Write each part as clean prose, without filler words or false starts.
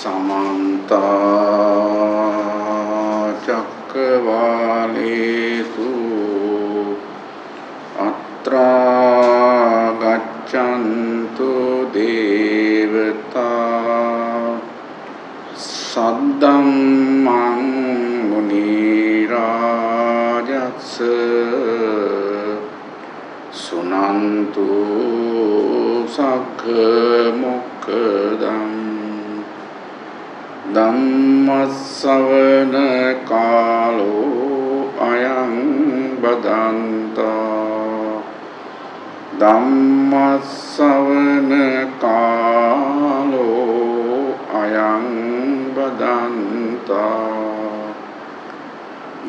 Samanta Chakravalesu Atra Gaccantu Devata Saddhammang Munirajatsa Sunantu Sakha Mokkadam Dhammasavana Kalo Ayang Badanta Dhammasavana Kalo Ayang Badanta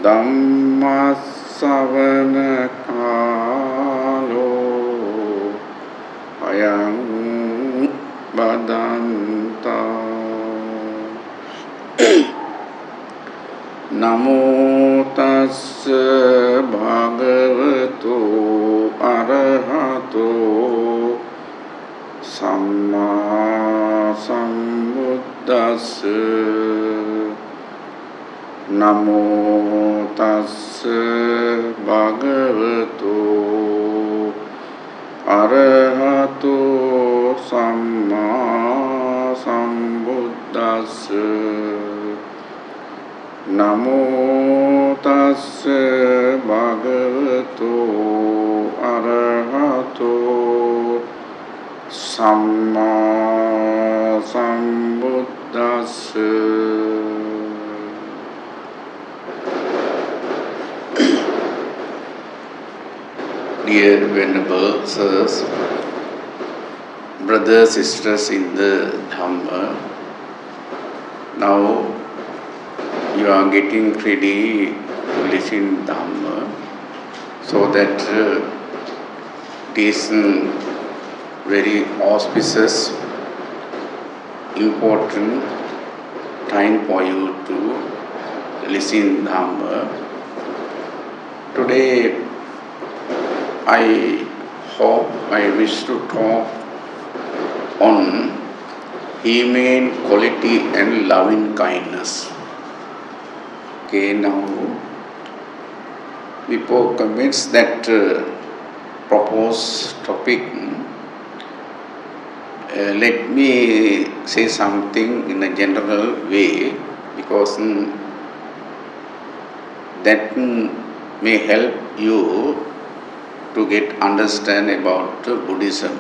Dhammasavana Kalo Ayang Badanta Namo tassa bhagavato arahato samma sambuddhassa Namo tassa bhagavato arahato samma sambuddhassa Namo tassa bhagavato arahato samma sambuddhassa. Dear Venerable Sirs, brothers, sisters in the Dhamma, now you are getting ready to listen Dhamma, so that it is very auspicious, important time for you to listen Dhamma. Today, I wish to talk on humane quality and loving kindness. Okay, now before commence that proposed topic, let me say something in a general way, because that may help you to get understand about Buddhism.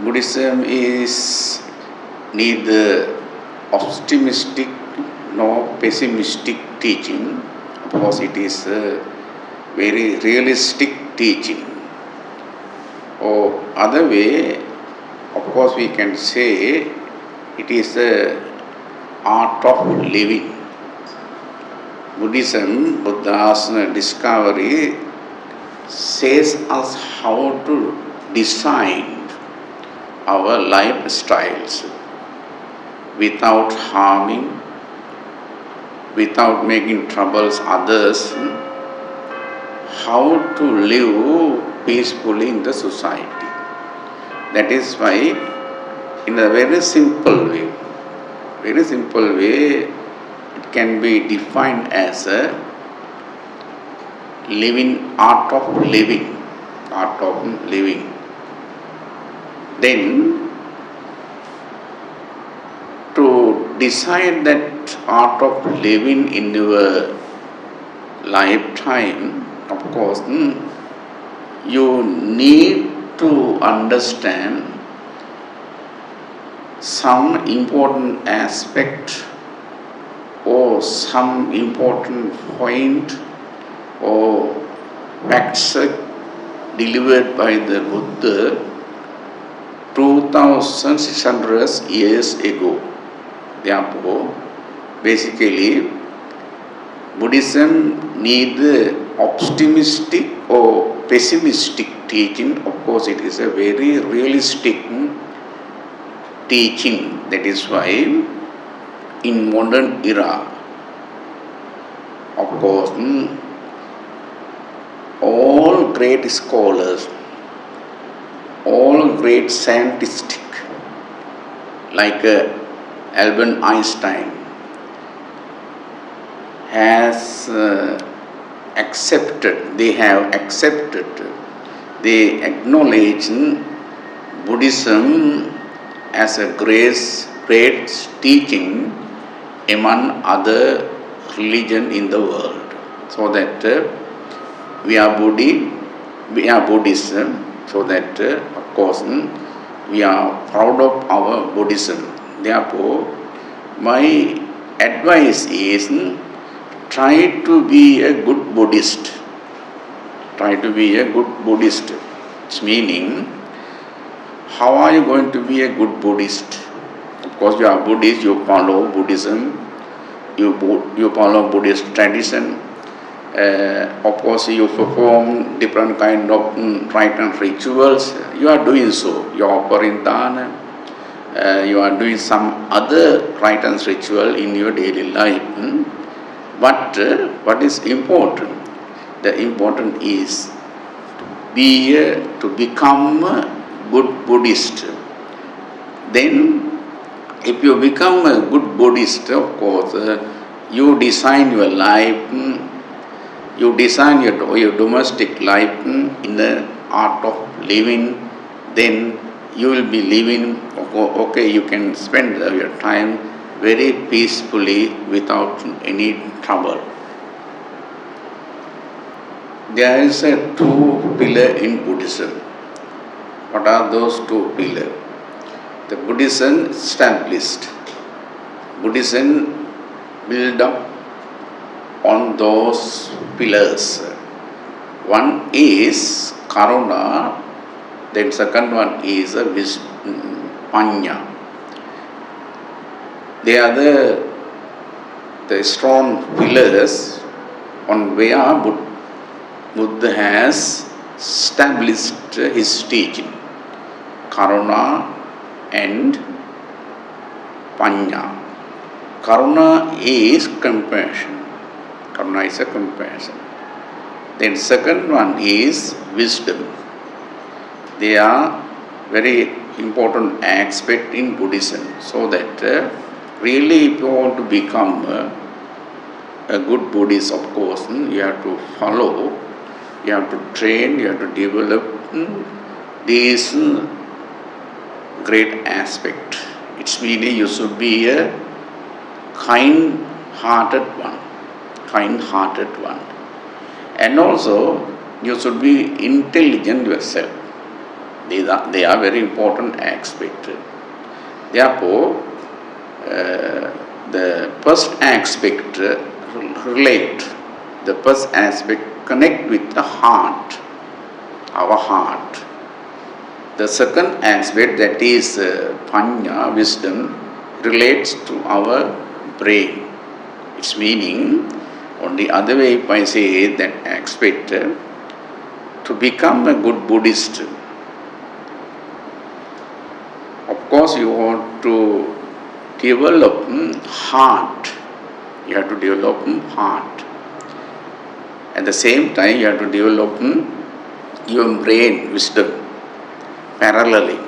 Buddhism is neither optimistic nor pessimistic teaching. Of course, it is a very realistic teaching. Or other way, of course, we can say it is the art of living. Buddhism, Buddha's discovery, says us how to design our lifestyles without harming, without making troubles others, how to live peacefully in the society. That is why, in a very simple way, it can be defined as a art of living. Then, to decide that art of living in your lifetime, of course, you need to understand some important aspect or some important point or facts delivered by the Buddha 2600 years ago. Therefore, basically, Buddhism neither optimistic or pessimistic teaching. Of course, it is a very realistic teaching. That is why in modern era, of course, all great scholars, all great scientists like Albert Einstein has accepted, they have accepted, they acknowledge Buddhism as a great teaching among other religion in the world. So that we are Buddhists, so that of course we are proud of our Buddhism. Therefore, my advice is try to be a good Buddhist. Try to be a good Buddhist. It's meaning, how are you going to be a good Buddhist? Of course, you are Buddhist, you follow Buddhism, you follow Buddhist tradition. Of course, you perform different kind of rite and rituals. You are doing so. You are offering dana. You are doing some other rite and ritual in your daily life. But what is important? The important is to become a good Buddhist. Then, if you become a good Buddhist, of course, you design your life. You design your domestic life in the art of living. Then you will be living. Okay, you can spend your time very peacefully without any trouble. There is a two pillar in Buddhism. What are those two pillars? The Buddhism established. Buddhism built up on those pillars. One is karuna, then second one is panya. They are the strong pillars on where Buddha has established his teaching. Karuna and panya. Karuna is compassion. Karuna is a compassion. Then second one is wisdom. They are very important aspect in Buddhism. So that really, if you want to become a good Buddhist, of course, you have to follow, you have to train, you have to develop these great aspect. It's meaning you should be a kind-hearted one. And also, you should be intelligent yourself. They are very important aspects. Therefore, the first aspect connect with the heart, our heart. The second aspect, that is panya, wisdom, relates to our brain. Its meaning, on the other way, if I say that aspect, to become a good Buddhist, of course you want to develop heart. You have to develop heart. At the same time, you have to develop your brain, wisdom, parallelly.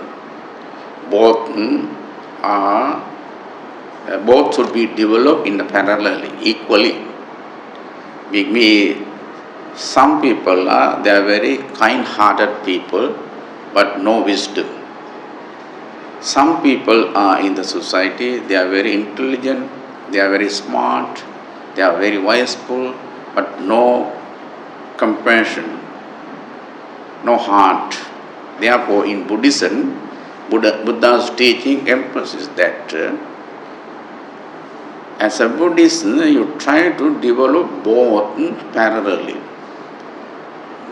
Both should be developed in the parallelly, equally. Some people they are very kind-hearted people, but no wisdom. Some people are in the society, they are very intelligent, they are very smart, they are very wiseful, but no compassion, no heart. Therefore, in Buddhism, Buddha's teaching emphasizes that as a Buddhist, you try to develop both parallelly.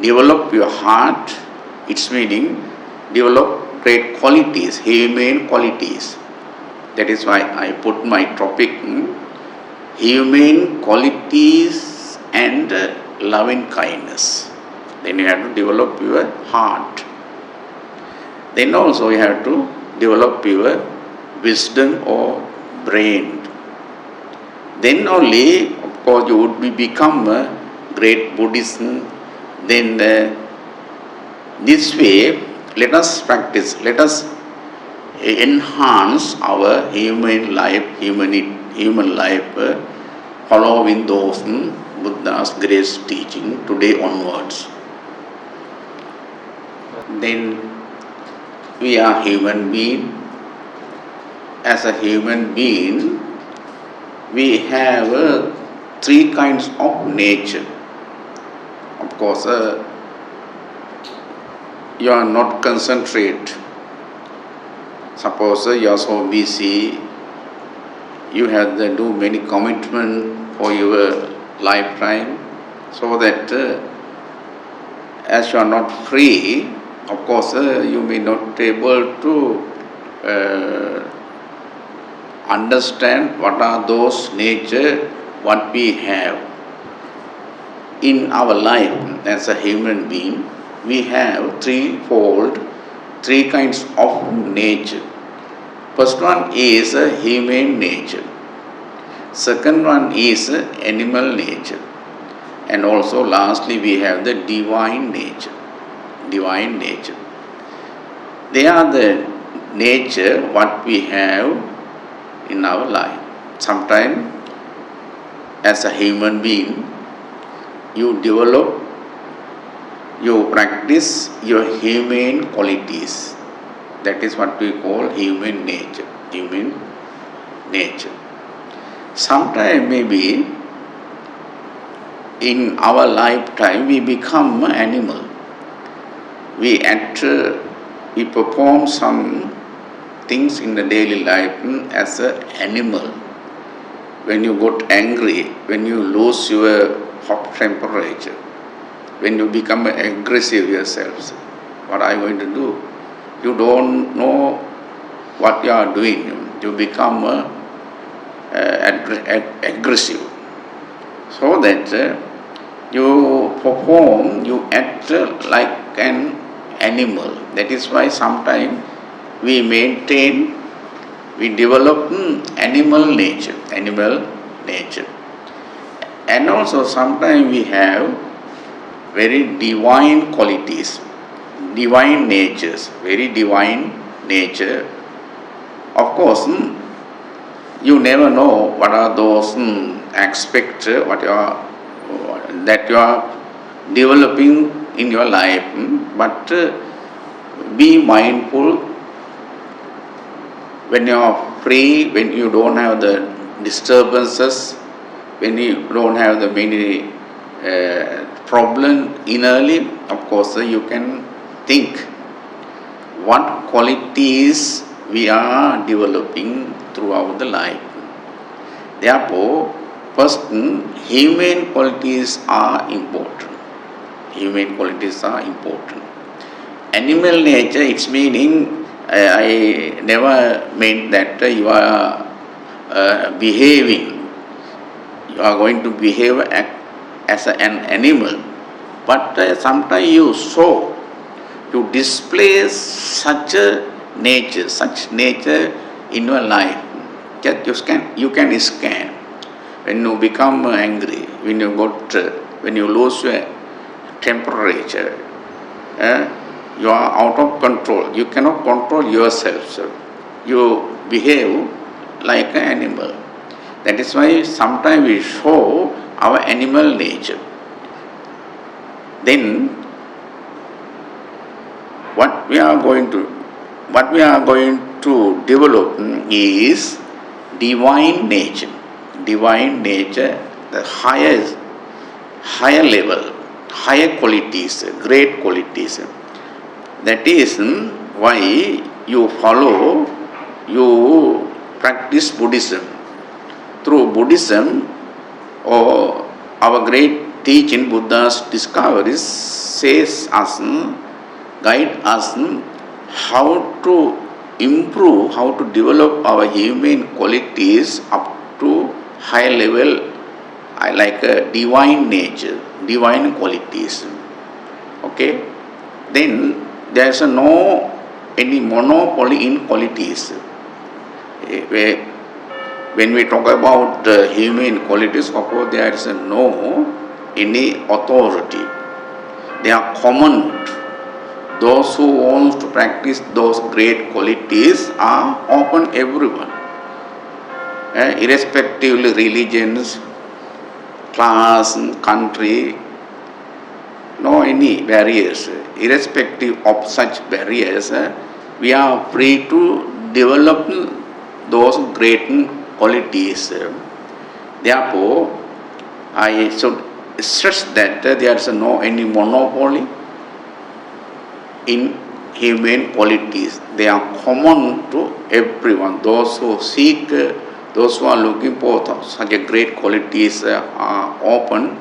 Develop your heart, its meaning, develop great qualities, humane qualities. That is why I put my topic, humane qualities and loving kindness. Then you have to develop your heart. Then also you have to develop your wisdom or brain. Then only, of course, you would become a great Buddhist. Then this way, let us practice, let us enhance our human life, following those Buddha's grace teaching today onwards. Then we are human being. As a human being, we have three kinds of nature. Of course, you are not concentrate. Suppose you are so busy, you have to do many commitment for your lifetime, so that as you are not free, of course you may not be able to understand what are those nature what we have in our life as a human being. We have three kinds of nature. First one is human nature. Second one is animal nature. And also lastly we have the divine nature. Divine nature. They are the nature what we have in our life. Sometimes as a human being, you develop, you practice your humane qualities. That is what we call human nature. Human nature. Sometimes maybe in our lifetime we become animal. We perform some things in the daily life as an animal. When you got angry, when you lose your hot temperature, when you become aggressive yourselves, what are you going to do? You don't know what you are doing. You become aggressive. So that you act like an animal. That is why sometimes we develop animal nature. And also sometimes we have very divine qualities, divine natures, very divine nature. Of course, you never know what are those aspects that you are developing in your life, but be mindful when you are free, when you don't have the disturbances, when you don't have the many problem innerly. Of course you can think what qualities we are developing throughout the life. Therefore, first, human qualities are important. Human qualities are important. Animal nature, its meaning, I never meant that you are you are going to behave as an animal. But sometimes you display such nature in your life. You can scan. When you become angry, when you lose your temperature, you are out of control. You cannot control yourself. So you behave like an animal. That is why sometimes we show our animal nature. Then what we are going to develop is divine nature. Divine nature, the higher level, higher qualities, great qualities. That is why you practice Buddhism. Through Buddhism, or our great teaching, Buddha's discoveries, guide us how to improve, how to develop our human qualities up to high level, like a divine nature, divine qualities. Okay? Then there is no any monopoly in qualities. When we talk about human qualities, of course, there is no any authority. They are common. Those who want to practice those great qualities are open everyone. Irrespectively religions, class, country, no any barriers. Irrespective of such barriers, we are free to develop those great qualities. Therefore, I should stress that there is no any monopoly in human qualities. They are common to everyone. Those who seek, those who are looking for such a great qualities are open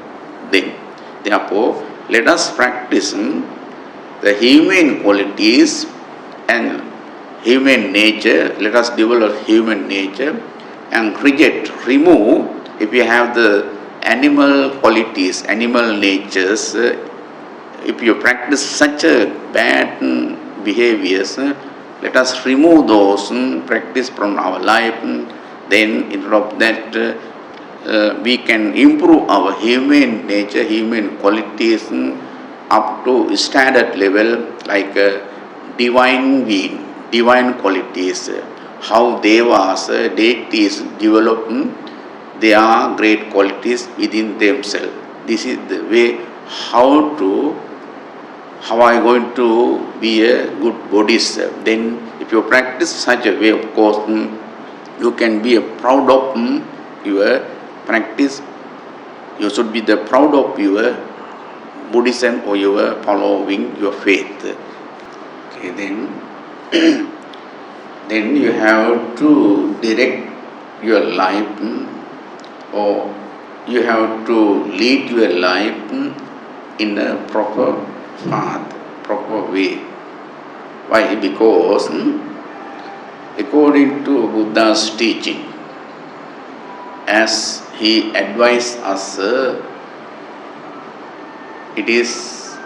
then. Therefore, let us practice the human qualities and human nature. Let us develop human nature and remove if you have the animal qualities, animal natures. If you practice such a bad behaviors, let us remove those practice from our life. Then instead of that, we can improve our human nature, human qualities up to standard level, like divine being, divine qualities. How devas, deities develop their great qualities within themselves. This is the way how I going to be a good Buddhist. Then if you practice such a way, of course, you can be proud of your practice. You should be proud of your Buddhism or your following your faith. Okay, then you have to direct your life, or you have to lead your life in a proper path, proper way. Why? Because according to Buddha's teaching, as he advised us, it is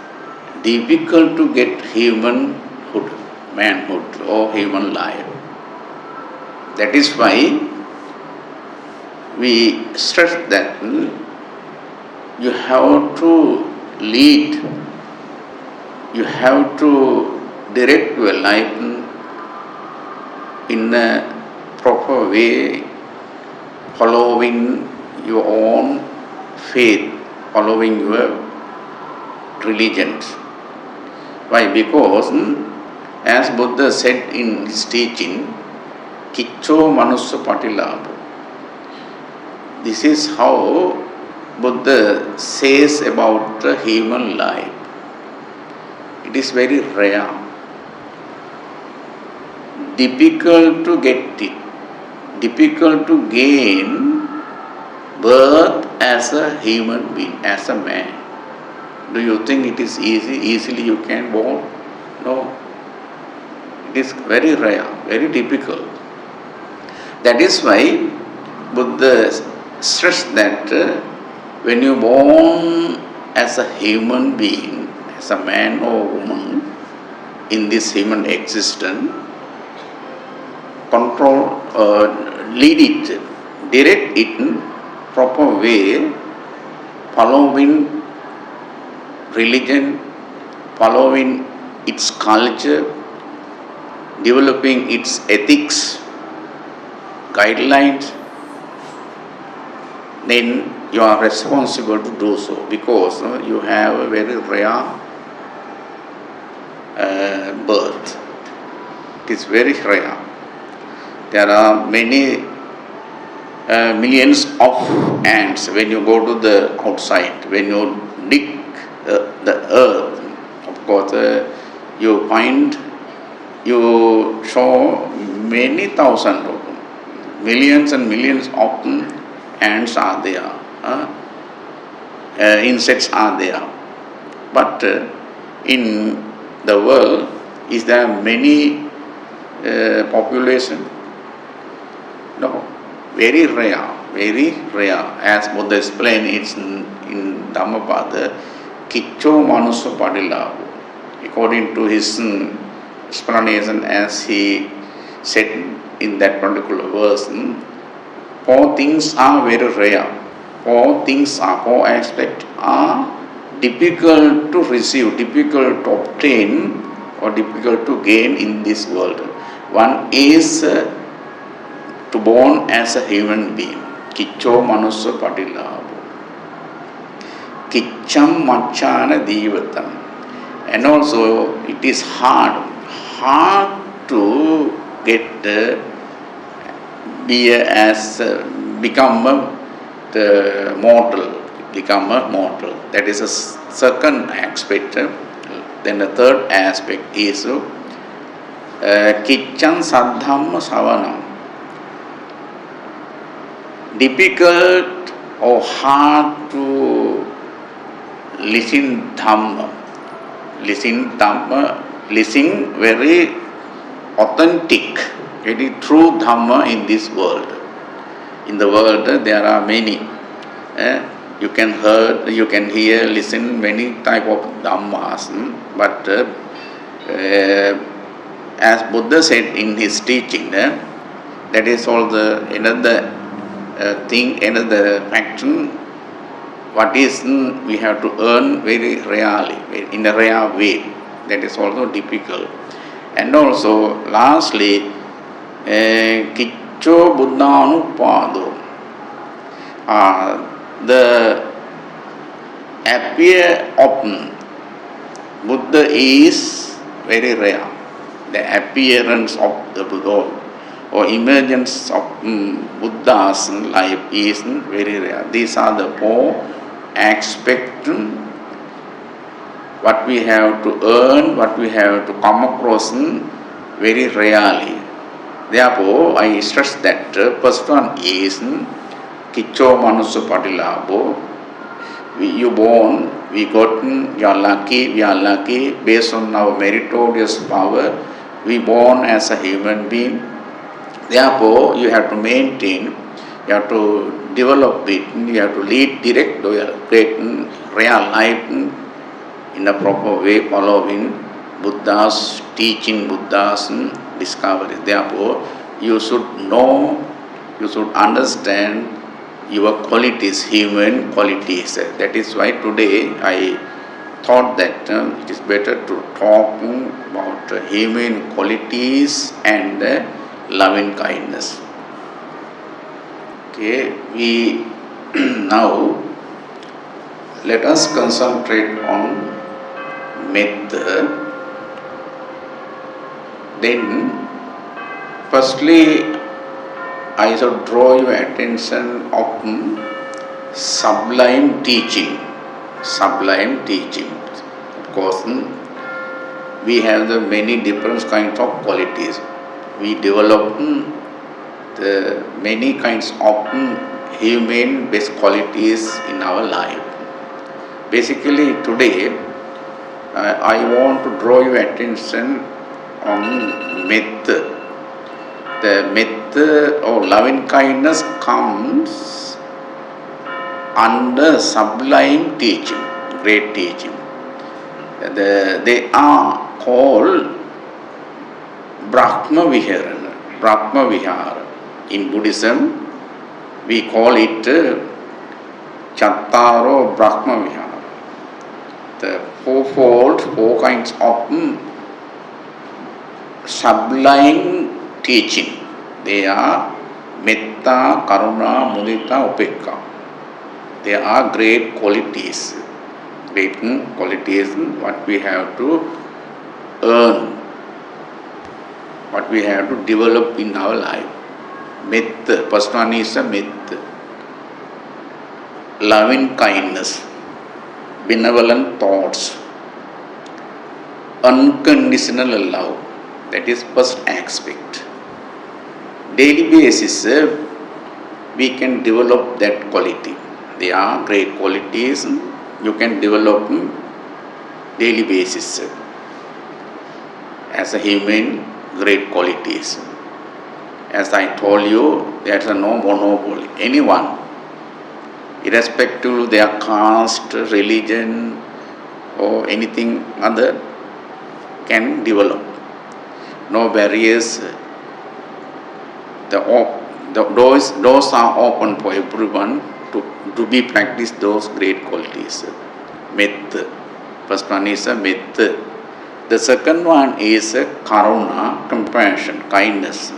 difficult to get humanhood, manhood or human life. That is why we stress that you have to lead, you have to direct your life in a proper way, following your own faith, following your religions. Why? Because as Buddha said in his teaching, Kicho Manusya Patilabho. This is how Buddha says about the human life. It is very rare, difficult to get it, difficult to gain birth as a human being, as a man. Do you think it is easy? Easily you can born? No. It is very rare, very difficult. That is why Buddha stressed that when you born as a human being, as a man or woman in this human existence, control, lead it, direct it in proper way, following religion, following its culture, developing its ethics, guidelines, then you are responsible to do so, because you have a very rare birth. It is very rare. There are many millions of ants. When you go to the outside, when you dig the earth, of course, you find, you show many thousands of them. Millions and millions of ants are there, insects are there. But in the world, is there many population? No, very rare, very rare. As Buddha explained, it's in Dhammapada, Kicho Manusya Padilabho. According to his explanation, as he said in that particular verse, four things are very rare. Four aspects are difficult to receive, difficult to obtain or difficult to gain in this world. One is to born as a human being. Kicho manussa padilabo. Kicham machana divatam. And also it is hard to get become a mortal. That is a second aspect. Then the third aspect is Kicchan Saddhamma Savanam. Difficult or hard to listen Dhamma. Listen very authentic, very true Dhamma in this world. In the world there are many. You can hear, listen many type of Dhammas. But as Buddha said in his teaching, that is all the another thing, another faction. What is we have to earn very rarely, in a rare way. That is also difficult. And also, lastly, Kiccho Buddhanupado. The appear of Buddha is very rare. The appearance of the Buddha or emergence of Buddha's life is very rare. These are the four aspects. What we have to earn, what we have to come across very rarely. Therefore, I stress that first one is Kiccho Manusa Padilabo. You born, we got, you are lucky, we are lucky, based on our meritorious power, we born as a human being. Therefore, you have to maintain, you have to develop it, you have to lead direct, great real life in a proper way, following Buddha's teaching, Buddha's discovery. Therefore, you should know, you should understand your qualities, human qualities. That is why today I thought that it is better to talk about human qualities and loving kindness. Okay, we now let us concentrate on Metta. Then, firstly, I shall draw your attention of sublime teaching. Sublime teaching. Of course, we have the many different kinds of qualities. We develop the many kinds of human-based qualities in our life. Basically, today, I want to draw your attention on Metta. The Metta or loving kindness comes under sublime teaching, great teaching. They are called Brahma Vihara. In Buddhism, we call it Chattaro Brahma Vihara. The four kinds of sublime teaching. They are Metta, Karuna, Mudita, Upekka. They are great qualities. Great qualities, what we have to earn, what we have to develop in our life. Metta, first one is a Metta. Loving kindness, benevolent thoughts, unconditional love. That is first aspect. Daily basis, we can develop that quality. They are great qualities. You can develop daily basis as a human, great qualities. As I told you, there is no monopoly. Anyone, irrespective of their caste, religion, or anything other, can develop. No barriers. The doors are open for everyone to be practiced those great qualities. Metta. First one is a Metta. The second one is karuna, compassion, kindness.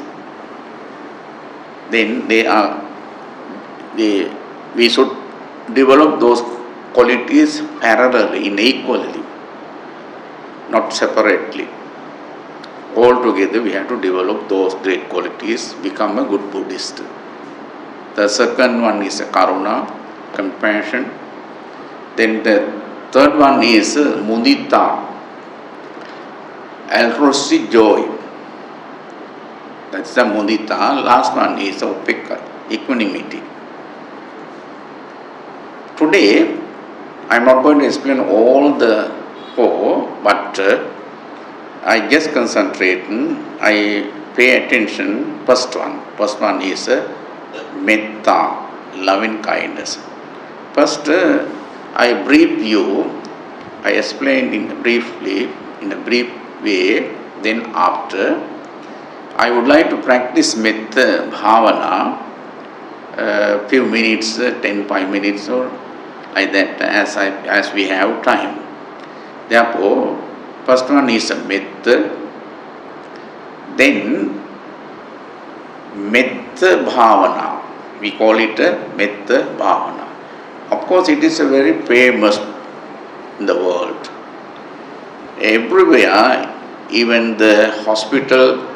Then we should develop those qualities parallelly, equally, not separately. All together we have to develop those great qualities, become a good Buddhist. The second one is karuna, compassion. Then the third one is mudita, altruistic joy. That's the mudita. Last one is upekka, equanimity. Today, I am not going to explain all the four, but I just concentrate, I pay attention. First one is Metta, loving kindness. First, I brief you, I explained briefly, in a brief way. Then after, I would like to practice Metta Bhavana, few minutes, 5 minutes or like that, as we have time. Therefore, first one is a Metta, then Metta Bhavana. We call it a Metta Bhavana. Of course, it is a very famous in the world. Everywhere, even the hospital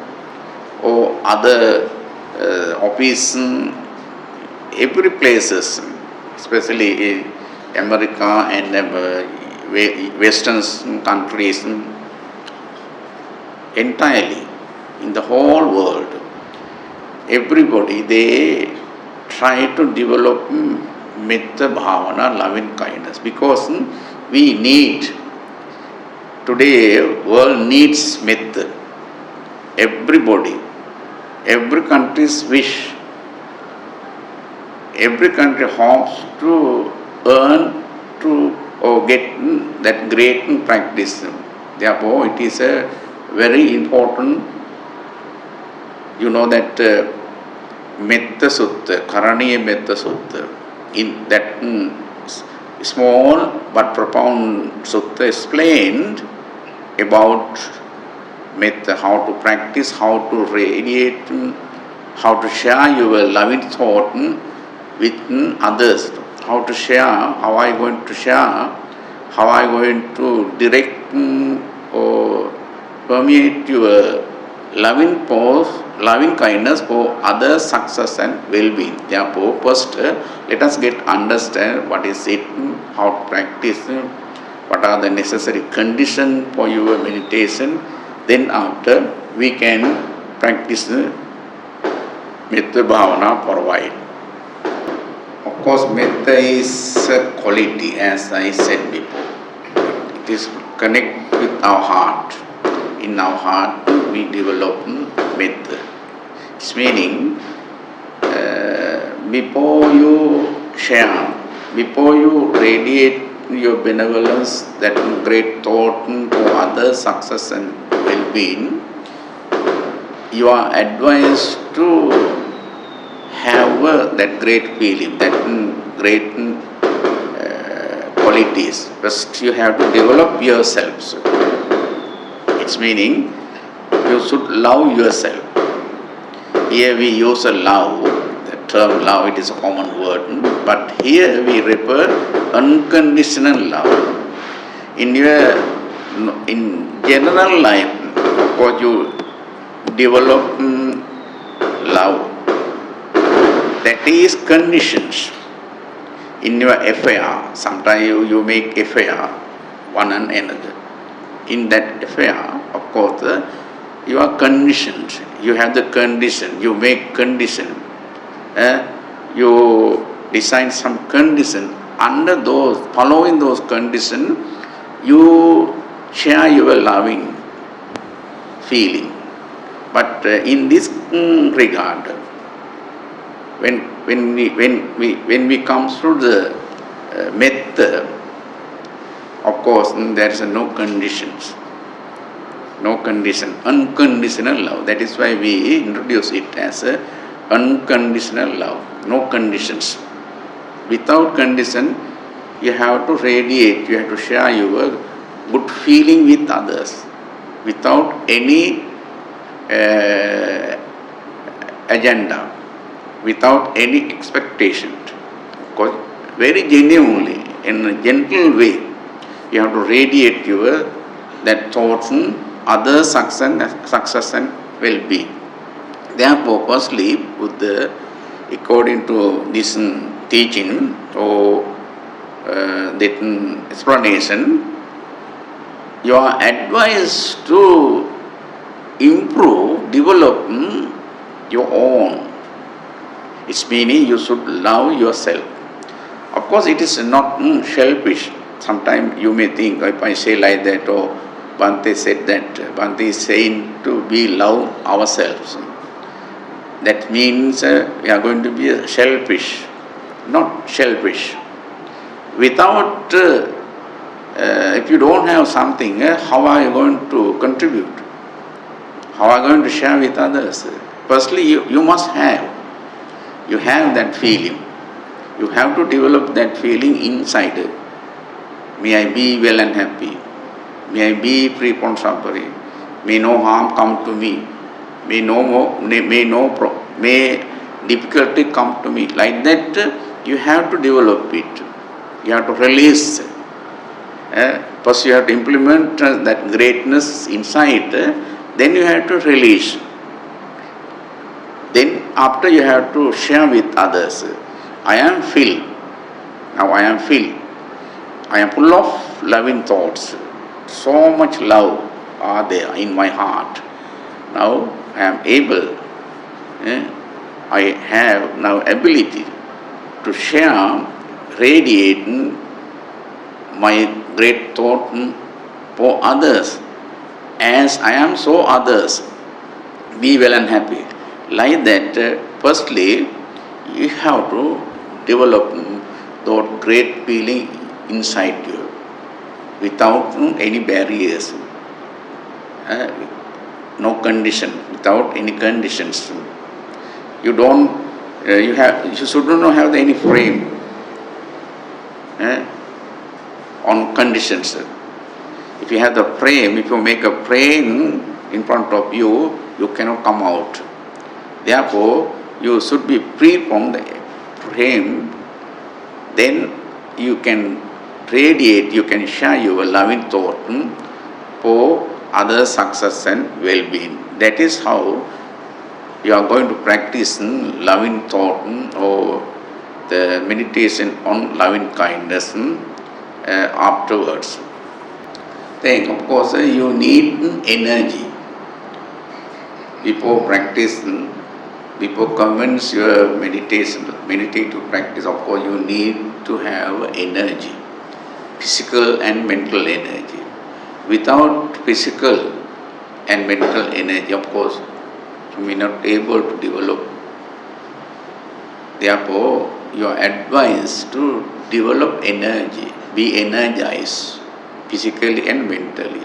or other office, every places, especially in America and Western countries, entirely in the whole world, everybody, they try to develop Metta Bhavana, loving kindness, because we need, today world needs Metta. Everybody, every country's wish, every country hopes to earn to or get that great practice. Therefore, it is a very important, you know, that Metta Sutta, Karaniya Metta Sutta, in that small but profound sutta explained about Metta, how to practice, how to radiate, how to share your loving thought with others, how to share, how I going to share, how I going to direct or permeate your loving kindness for others' success and well-being. Therefore, first let us understand what is it, how to practice, what are the necessary conditions for your meditation. Then after, we can practice Metta Bhavana for a while. Of course, Metta is a quality, as I said before. It is connect with our heart. In our heart, we develop Metta. It's meaning, before you share, before you radiate your benevolence, that great thought for others' success and well-being, you are advised to have that great feeling, that great qualities. First, you have to develop yourselves. It's meaning, you should love yourself. Here we use a love, the term love, it is a common word, but here we refer unconditional love. In general life, of course, you develop love. That is conditions. In your affair, sometimes you make affair one and another. In that affair, of course, you are conditioned. You have the condition. You make condition. You design some condition. Under those, following those conditions, you share your loving feeling. But in this regard, when we come through the Metta, of course, there is no conditions. No condition, unconditional love. That is why we introduce it as a unconditional love. No conditions. Without condition, you have to radiate, you have to share your good feeling with others. without any agenda, without any expectation. Of course, very genuinely, in a gentle way, you have to radiate your that thoughts in other success and well-being. Therefore, firstly, Buddha, according to this teaching or that explanation, you are advised to improve, develop your own. It's meaning you should love yourself. Of course, it is not selfish. Sometimes you may think, if I say like that, or Bhante said that, Bhante is saying to be love ourselves. That means we are going to be selfish. Not selfish. Without, if you don't have something, how are you going to contribute? How are you going to share with others? Firstly, you must have. You have that feeling. You have to develop that feeling inside. May I be well and happy. May I be free from suffering. May no harm come to me. May difficulty come to me. Like that, you have to develop it. You have to release. First you have to implement that greatness inside, then you have to release. Then after you have to share with others. I am filled. Now I am filled. I am full of loving thoughts. So much love are there in my heart. Now I am able, I have now ability to share, radiate my great thought for others. As I am, so others be well and happy. Like that, firstly, you have to develop that great feeling inside you without any barriers, no condition, without any conditions. You don't, you shouldn't have any frame on conditions. If you have the frame, if you make a frame in front of you, you cannot come out. Therefore, you should be free from the frame. Then you can radiate, you can share your loving thought for other success and well-being. That is how you are going to practice loving thought or the meditation on loving kindness afterwards. Then, of course, you need energy before practice. Before commence your meditative practice, of course, you need to have energy, physical and mental energy. Without physical and mental energy, of course, you may not be able to develop. Therefore, you are advised to develop energy, be energized, physically and mentally.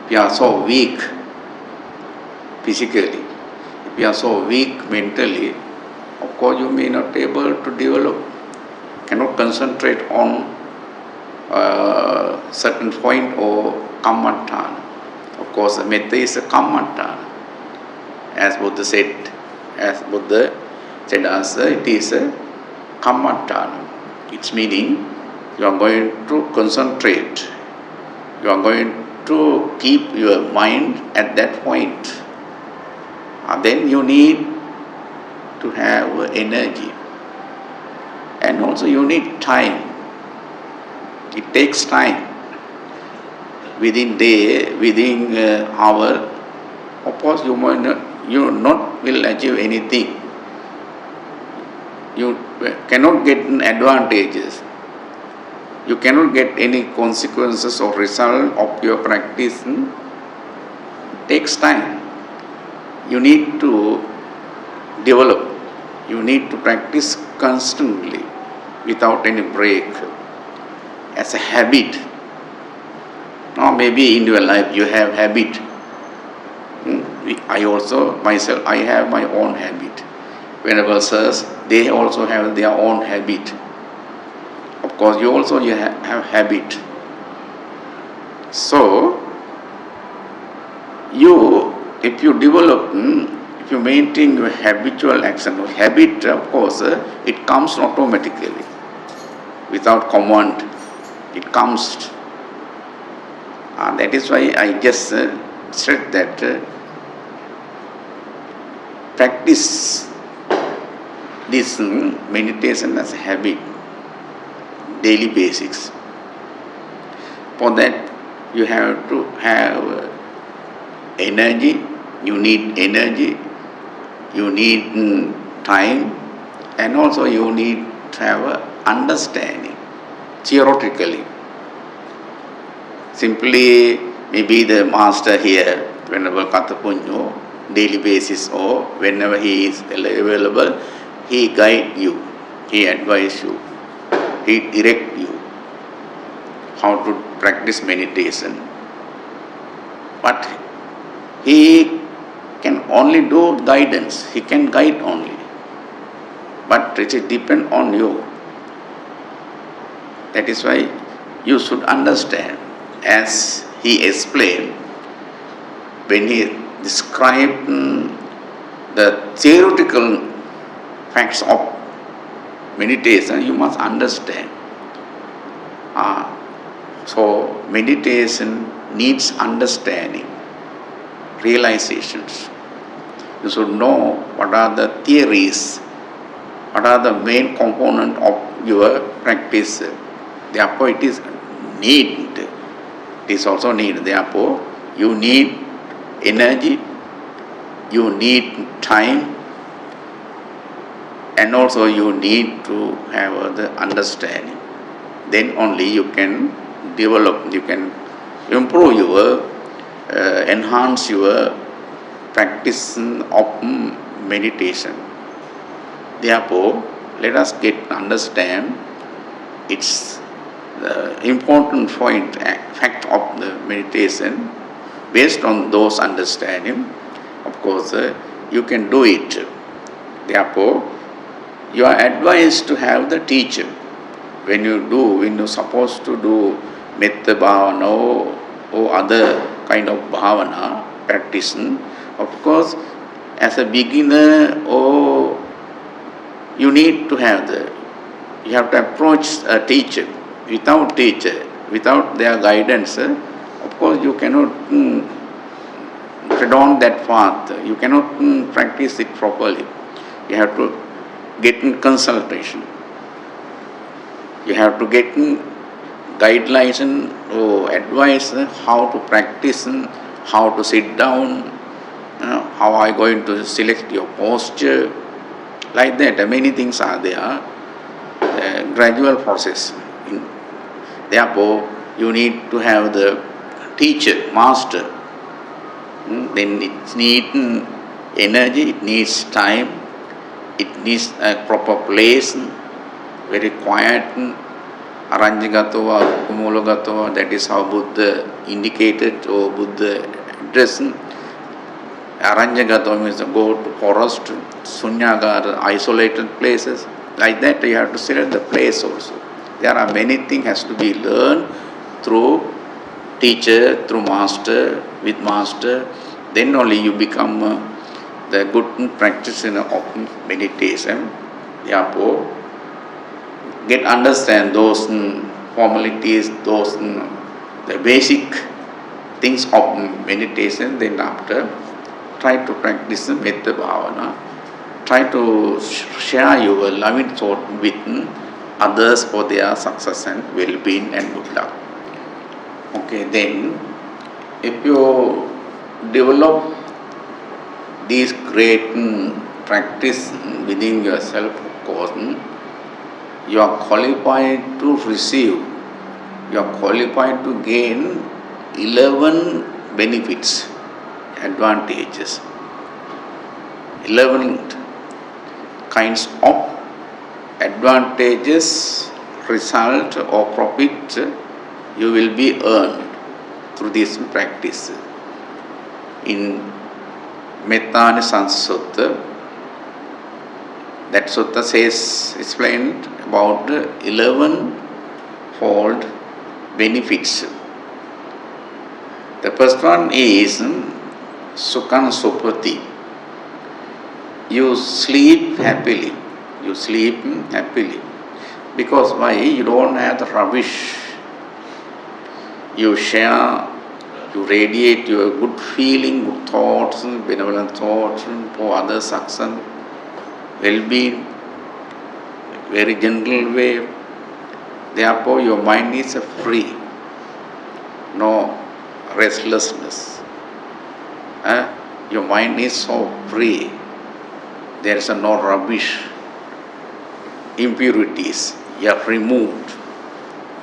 If you are so weak physically, if you are so weak mentally, of course you may not be able to develop, cannot concentrate on certain point or kammatthana. Of course, Metta is a kammatthana. As Buddha said us, it is a kammatthana. Its meaning, you are going to concentrate, you are going to keep your mind at that point. Then you need to have energy, and also you need time. It takes time. Within day, within hour, of course you not will achieve anything. You cannot get advantages. You cannot get any consequences or result of your practice. It takes time. You need to develop. You need to practice constantly without any break as a habit. Or maybe in your life you have habit. I also, myself, I have my own habit. Whenever sirs, they also have their own habit. Of course, you have habit. So, if you develop, if you maintain your habitual action, habit, of course, it comes automatically, without command, it comes. That is why I just said that practice this meditation as a habit, daily basics. For that, you have to have energy, you need energy, you need time, and also you need to have understanding, theoretically. Simply, maybe the master here, whenever Katapunyo, daily basis, or whenever he is available, he guide you, he advise you, he direct you how to practice meditation. But he can only do guidance, he can guide only. But it depends on you. That is why you should understand, as he explained, when he described the theoretical facts of meditation, you must understand. So meditation needs understanding, realizations. You should know what are the theories, what are the main component of your practice. Therefore, it is need. It is also need. Therefore, you need energy, you need time, and also you need to have the understanding. Then only you can develop, you can improve your, enhance your practice of meditation. Therefore, let us understand its important point, fact of the meditation. Based on those understanding, of course, you can do it. Therefore, you are advised to have the teacher. When you're supposed to do Metta Bhavana or other kind of Bhavana practice, of course, as a beginner, you need to have you have to approach a teacher. Without teacher, without their guidance, of course, you cannot tread on that path. You cannot practice it properly. You have to get in consultation. You have to get in guidelines or advice how to practice, how to sit down, how are you going to select your posture. Like that, many things are there. Gradual process. Therefore, you need to have the teacher, master. Then it needs energy, it needs time, it needs a proper place, very quiet, aranjagatava, kumulagatava, that is how Buddha indicated or Buddha addressed. Aranjagatava means go to forest, sunyaga are isolated places. Like that, you have to select the place also. There are many things has to be learned through teacher, through master, with master. Then only you become the good practitioner of meditation. Therefore, understand those formalities, those the basic things of meditation. Then after, try to practice Metta Bhavana. Try to share your loving thought with others for their success and well-being and good luck. Okay, then if you develop these great practice within yourself, of course, you are qualified to receive, you are qualified to gain 11 benefits, advantages, 11 kinds of advantages, result or profit you will be earned through this practice. In Metta Sutta, that sutta says, explained about 11-fold benefits. The first one is Sukhan Supati. You sleep happily. You sleep happily. Because why? You don't have the rubbish. You share, you radiate your good feeling, good thoughts, benevolent thoughts for others' success, well-being, very gentle way. Therefore, your mind is free. No restlessness. Your mind is so free. There is no rubbish, impurities. You have removed.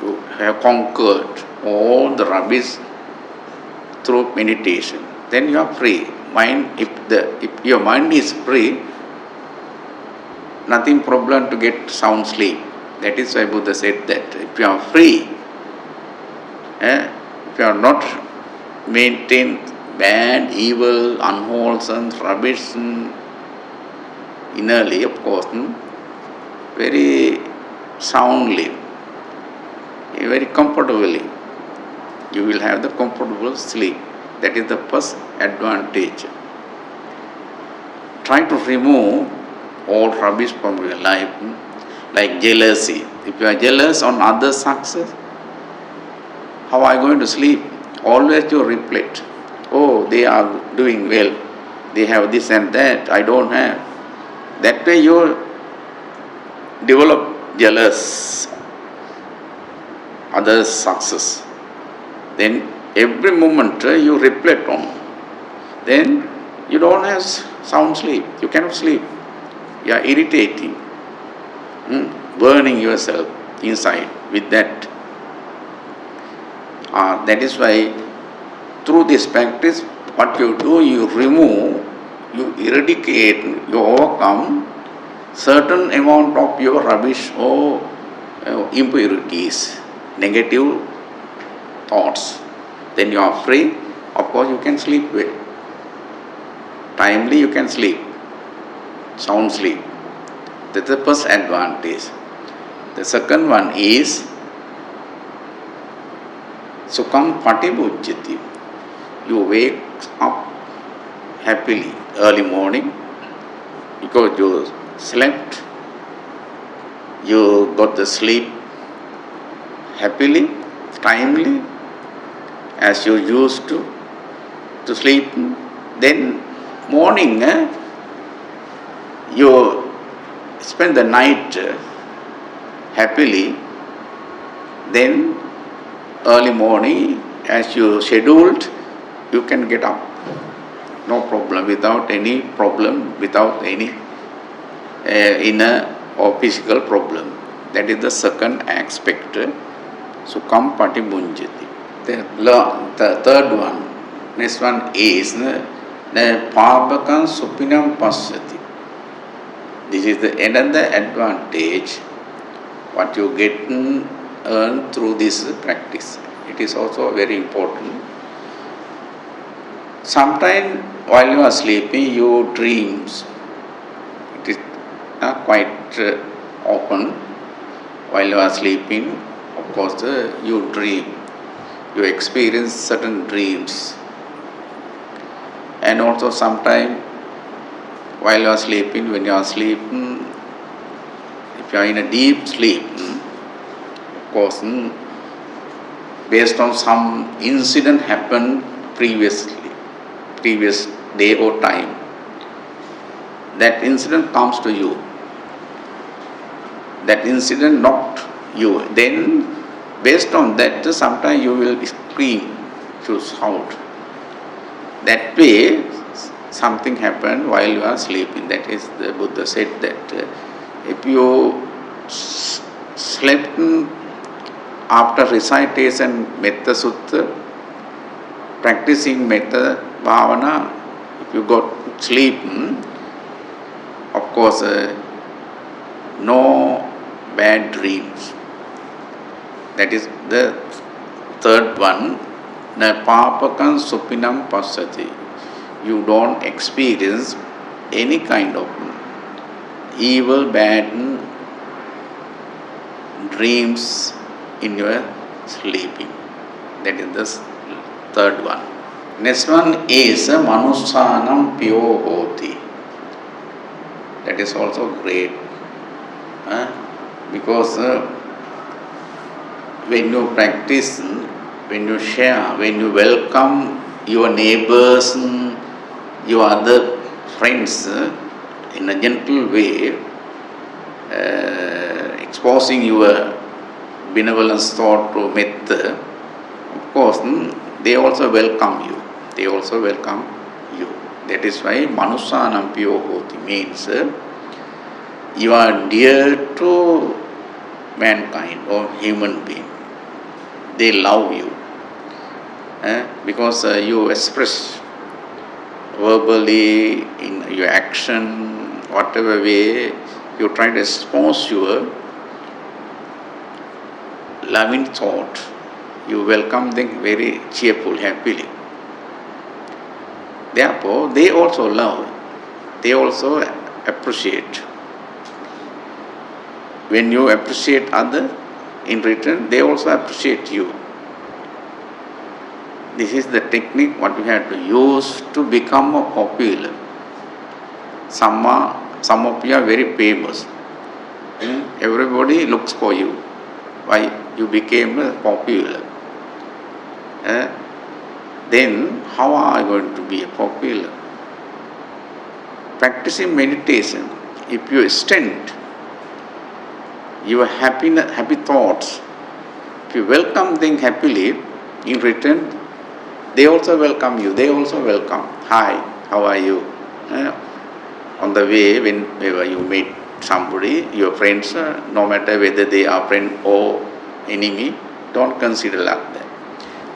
You have conquered all the rubbish through meditation. Then you are free. If your mind is free, nothing problem to get sound sleep. That is why Buddha said that if you are free, if you are not maintained bad, evil, unwholesome, rubbish innerly, of course, very soundly, very comfortably, you will have the comfortable sleep. That is the first advantage. Try to remove all rubbish from your life, like jealousy. If you are jealous on others' success, how are you going to sleep? Always you reflect. Oh, they are doing well. They have this and that. I don't have. That way you develop jealous others' success. Then every moment you reflect on. Then you don't have sound sleep. You cannot sleep. You are irritating, burning yourself inside with that. That is why through this practice, what you do, you remove, you eradicate, you overcome certain amount of your rubbish or impurities, negative thoughts. Then you are free. Of course, you can sleep well. Timely, you can sleep. Sound sleep. That's the first advantage. The second one is Sukham Patibujjati. You wake up happily early morning because you slept, you got the sleep happily, timely, as you used to sleep. Then morning, you spend the night happily. Then early morning, as you scheduled, you can get up. No problem, without any problem, without any inner or physical problem. That is the second aspect. Sukham Patibunjati. The third one, next one is the Pāpakam Supinam Pasyati. This is the another advantage what you get earn through this practice. It is also very important. Sometimes while you are sleeping, you dreams. It is quite often while you are sleeping. Of course, you dream. You experience certain dreams. And also sometimes while you are sleeping, when you are sleeping, if you are in a deep sleep, of course, based on some incident happened previous day or time, that incident comes to you. That incident knocked you. Then, based on that, sometimes you will scream, to shout. That way, something happened while you are sleeping. That is, the Buddha said that if you slept after recitation Metta Sutta, practicing Metta Bhavana, if you got sleep, of course, no bad dreams. That is the third one. Na Pāpakam Supinam Pasyati. You don't experience any kind of evil, bad dreams in your sleeping. That is the third one. Next one is Manusanam Pyo Hoti. That is also great. Because when you practice, when you share, when you welcome your neighbors, your other friends in a gentle way, exposing your benevolence thought to Metta, of course, they also welcome you. They also welcome you. That is why Manusanam Pyo Hoti means you are dear to mankind or human being. They love you because you express verbally, in your action, whatever way, you try to expose your loving thought. You welcome them very cheerful, happily. Therefore, they also love, they also appreciate. When you appreciate others, in return, they also appreciate you. This is the technique what we have to use to become more popular. Some of you are very famous. Everybody looks for you. Why you became popular? Then how are you going to be popular? Practicing meditation, if you extend your happy thoughts, if you welcome them happily, in return, they also welcome you. They also welcome. Hi, how are you? On the way, whenever you meet somebody, your friends, no matter whether they are friend or enemy, don't consider like that.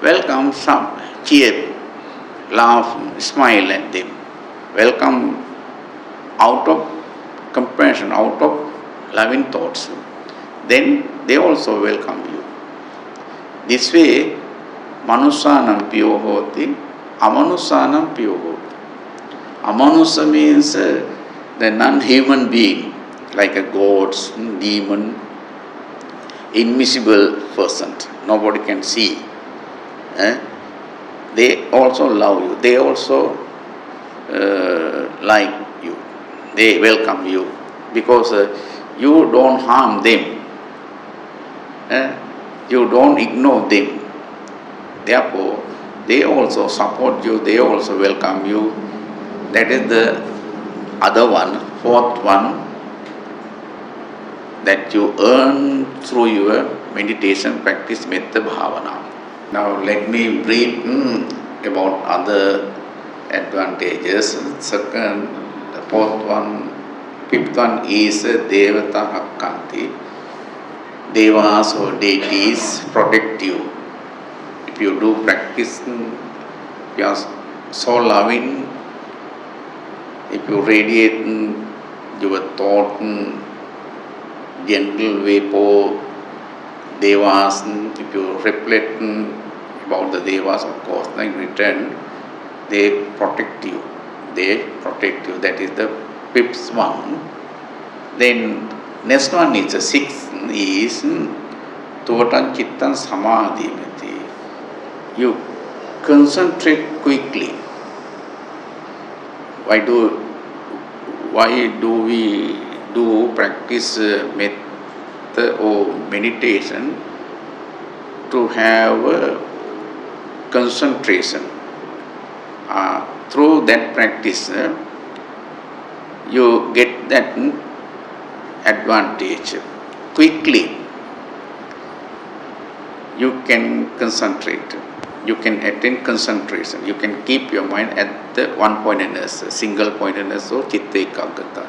Welcome some, cheer, laugh, smile at them. Welcome out of compassion, out of loving thoughts. Then they also welcome you. This way, Manusanam Pyo Hoti, Amanusanam Pyo Hoti. Amanusa means the non-human being, like a gods, demon, invisible person, nobody can see. They also love you, they also like you, they welcome you, because you don't harm them, you don't ignore them. Therefore, they also support you, they also welcome you. That is the other one, fourth one, that you earn through your meditation practice, Metta Bhavana. Now let me brief about other advantages. Second, the fourth one, fifth one is Devata Hakkanti. Devas or deities protect you. If you do practice, you are so loving. If you radiate your thought gentle way for Devas, if you reflect about the Devas, of course, in return, they protect you. They protect you. That is the fifth one. Then next one is the sixth is Totan Chittan Samadhimati. You concentrate quickly. Why do we do practice metta or meditation? To have concentration. Through that practice, you get that advantage. Quickly, you can concentrate. You can attain concentration. You can keep your mind at the one pointedness, single pointedness or chitta ekaggata.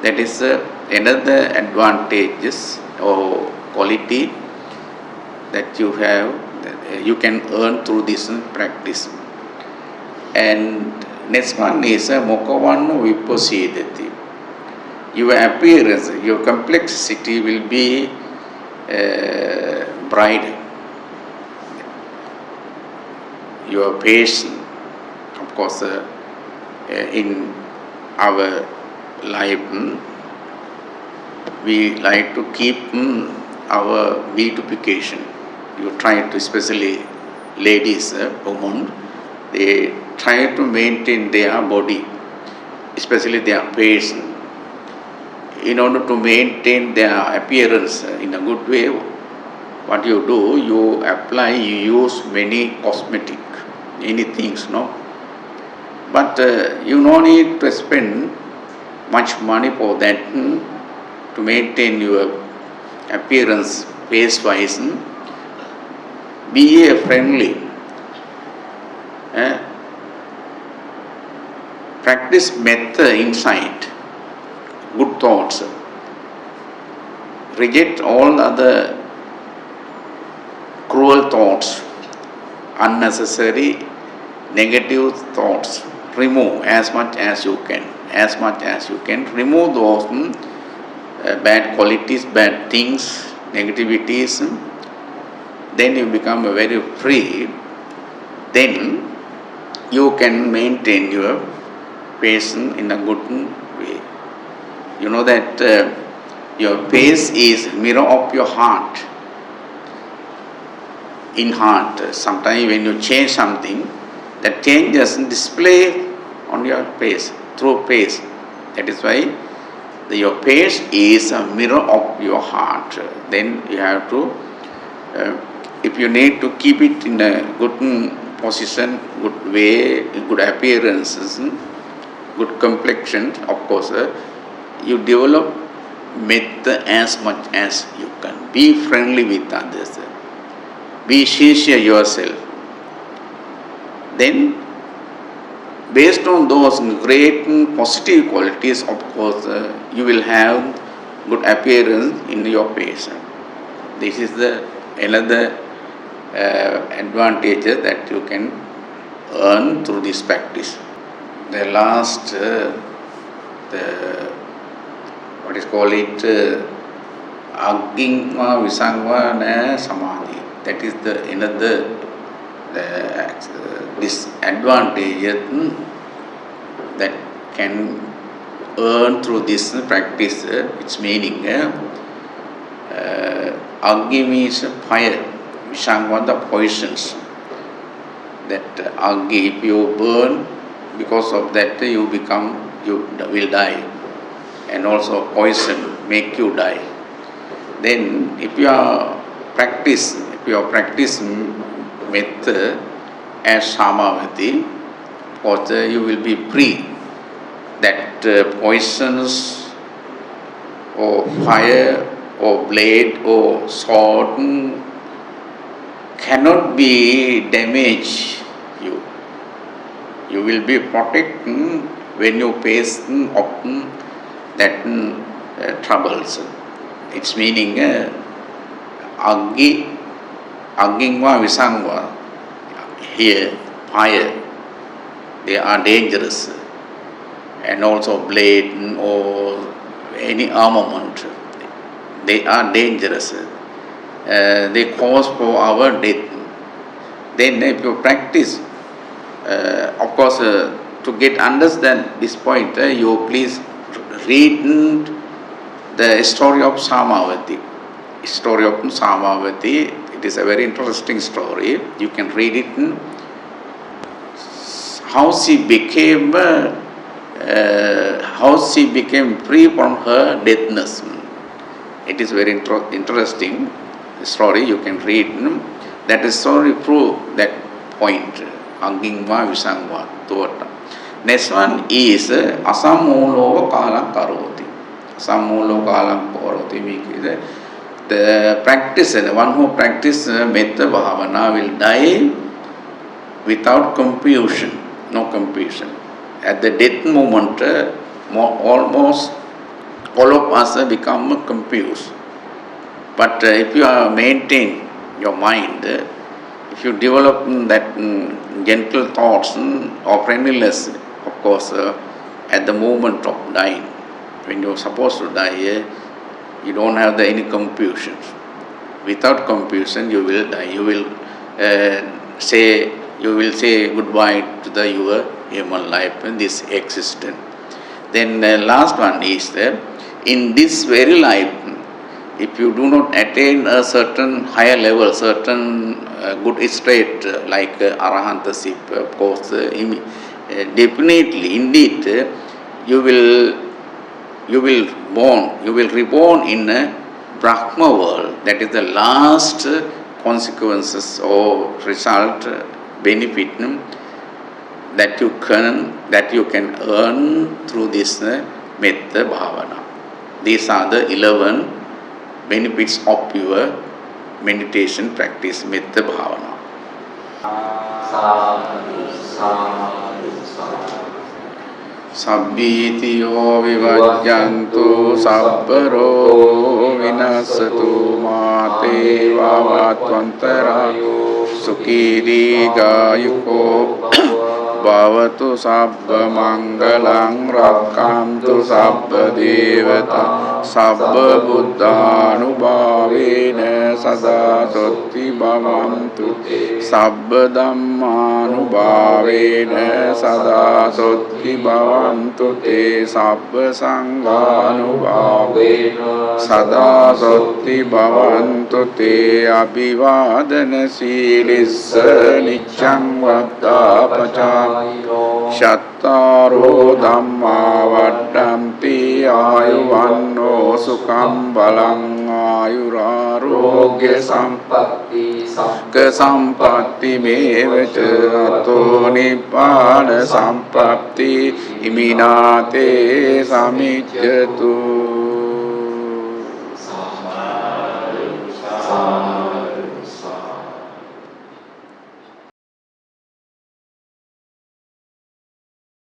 That is another advantages or quality that you have, that you can earn through this practice. And next one is Mokhavano Vipasidati. Your appearance, your complexity will be bright. Your patient, of course, in our life, we like to keep our beautification. You try to, especially ladies, women, they try to maintain their body, especially their face, in order to maintain their appearance in a good way. What you do, you apply, you use many cosmetic, many things, no? But you no need to spend much money for that to maintain your appearance face-wise. Be a friendly. Practice metta inside, good thoughts. Reject all other cruel thoughts, unnecessary negative thoughts. Remove as much as you can. As much as you can. Remove those bad qualities, bad things, negativities. Then you become very free. Then you can maintain your face in a good way. You know that your face is mirror of your heart. In heart, sometimes when you change something, that change doesn't display on your face, through face. That is why your face is a mirror of your heart. Then you have to, if you need to keep it in a good position, good way, good appearances, good complexion, of course, you develop metta as much as you can. Be friendly with others. Be sincere yourself. Then, based on those great positive qualities, of course, you will have good appearance in your face. This is another advantage that you can earn through this practice. The last, what is called it, Agingma Visangva Samadhi. That is another disadvantage that can earn through this practice. Its meaning, Agni means fire, Visangva the poisons. That Agni, if you burn, because of that you will die, and also poison make you die. Then if you practice metta as samavati, you will be free. That poisons or fire or blade or sword cannot be damage you. You will be protected when you face that troubles. Its meaning, Agingva Visangva, here, fire, they are dangerous. And also blade or any armament, they are dangerous. They cause for our death. Then if you practice, of course, to get understand this point, you please read the story of Samavati. Story of Samavati. It is a very interesting story. You can read it. How she became free from her deadness. It is very interesting story. You can read. That story prove that point. Agingva Visangva. Next one is Asamolo Kalam Karoti. Asamolo Kalam Karoti. The practitioner, one who practices Metta Bhavana will die without confusion, no confusion. At the death moment, almost all of us become confused. But if you maintain your mind, if you develop that gentle thoughts or friendliness, of course, at the moment of dying, when you are supposed to die, you don't have any confusion. Without confusion, you will die. You will say goodbye to your human life and this existence. Then last one is in this very life, if you do not attain a certain higher level, certain good state like arahantaship, of course, definitely, indeed, you will reborn in a Brahma world. That is the last consequences or result, benefit that you can earn through this Metta Bhavana. These are the 11 benefits of your meditation practice, Metta Bhavana. Sabbitiyo vivajjantu sabbaro vinasatu mate vavattvantarayo sukhi gayuko bhavatu sabba mangalang rakkantu sabba devata sabba buddhanubhavena sada sotti bhavantu sabba dhammanubhavena sada sotti bhavantu te sabba sanghanubhavena sada sotti bhavantu te abhivadana silissa niccang vaddapacca Shattaro dhamma vaddhanti ayuvanno sukham balang ayurarogya sampatti mevaca ato nibbana sampatti iminate samicchatu.